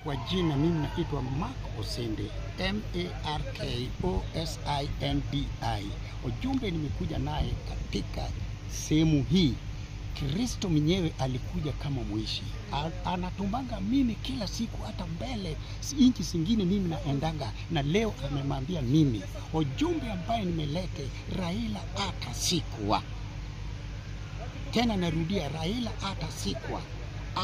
Kwa jina mimi naitwa Mark Osende, M-A-R-K-O-S-I-N-D-I. Ujumbe nimekuja naye katika sehemu hii. Kristo mwenyewe alikuja kama mwishi. Anatumbanga mimi kila siku, hata mbele inchi zingine mimi naendanga, na leo amemwambia mimi ujumbe ambaye nimelete, Raila atasikwa. Tena narudia, Raila atasikwa,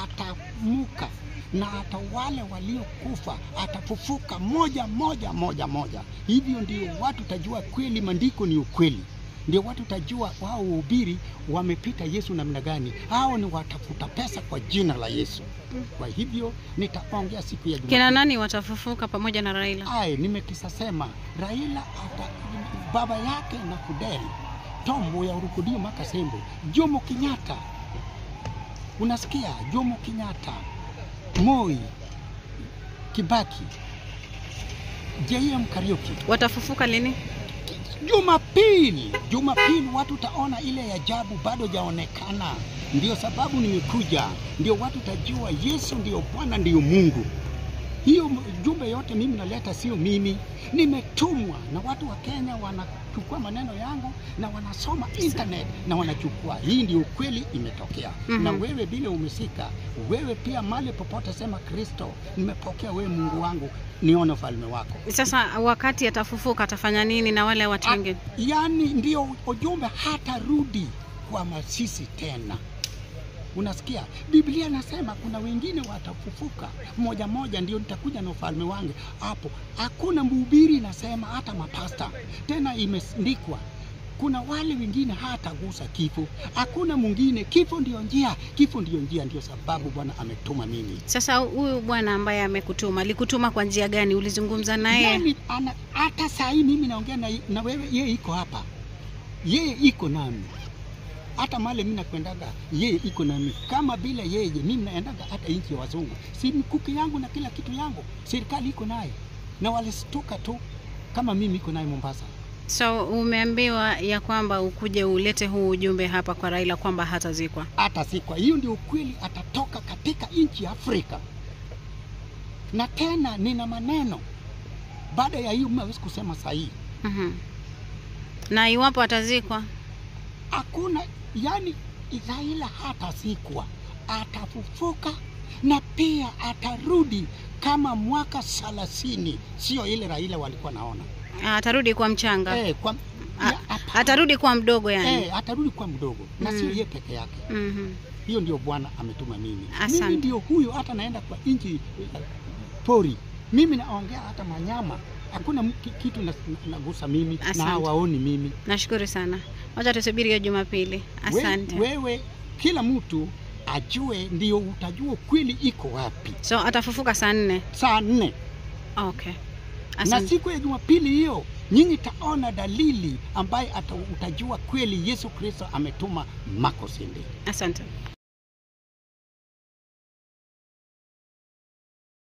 atamuka, na hata wale waliokufa atafufuka moja. Hivyo ndio watu tajua kweli maandiko ni ukweli. Ndio watu tajua wao uhubiri wamepita Yesu namna gani. Hao ni watafuta pesa kwa jina la Yesu. Kwa hivyo nitaongea siku ya Jumapili. Kina nani watafufuka pamoja na Raila? Nimekisasema Raila baba yake na Kudeli Tombo ya Urukudio Makasembo, Jomo Kenyatta. Unasikia? Jomo Kenyatta, Moi, Kibaki, J.M. Kariuki. Watafufuka lini? Jumapili watu taona ile ya ajabu bado jaonekana. Ndio sababu nimekuja. Ndio watu tajua Yesu ndio Bwana, ndio Mungu. Hiyo jumbe yote mimi naleta sio mimi. Nimetumwa na watu wa Kenya, wanachukua maneno yangu na wanasoma internet na wanachukua. Hii ndio ukweli imetokea. Na wewe bila umesika, wewe pia mali popote sema Kristo, nimepokea wewe Mungu wangu, nione ufalme wako. Sasa wakati atafufuka atafanya nini na wale watu wengine? Yaani ndio ujumbe, hatarudi kwa masisi tena. Unasikia? Biblia nasema kuna wengine watafufuka moja, ndio nitakuja na ufalme wangu. Hapo hakuna mhubiri nasema, hata mapasta. Tena imeandikwa kuna wale wengine hatagusa kifo. Hakuna mwingine, kifo ndio njia. Ndio sababu Bwana ametuma mimi. Sasa huyu Bwana ambaye amekutuma, alikutuma kwa njia gani? Ulizungumza naye? Yaani hata saa hii mimi naongea na wewe, yeye iko hapa. Yeye iko nami. Hata male mimi nakwendaga, yeye iko nami. Kama bila yeye mimi naendaga hata nchi ya wazungu. Si mikuki yangu na kila kitu yangu, serikali iko naye. Na walistuka tu kama mimi iko naye Mombasa. So umeambiwa ya kwamba ukuje ulete huu ujumbe hapa kwa Raila kwamba hatazikwa. Hatazikwa. Hiyo ndio ukweli, atatoka katika nchi ya Afrika. Na tena nina maneno baada ya hiyo mimi kusema sahihi. Na iwapo atazikwa, hakuna, yani Raila hatazikwa, atafufuka na pia atarudi kama mwaka 30, sio ile Raila walikuwa naona. Atarudi kwa mchanga. Atarudi kwa mdogo yani. Atarudi kwa mdogo. Na sio yeye peke yake. Hiyo ndio Bwana ametuma mimi. Asante. Mimi ndio huyo, hata naenda kwa nchi pori. Mimi naongea hata manyama. Hakuna kitu nagusa mimi. Asante. Na hawaoni mimi. Nashukuru sana. Wacha tusubiri hiyo Jumapili. Asante. Wewe kila mtu ajue, ndio utajua kweli iko wapi. So atafufuka saa 4. Saa 4. Okay. Asante. Na siku ya Jumapili hiyo nyinyi taona dalili ambaye utajua kweli Yesu Kristo ametuma Mark Osende. Asante.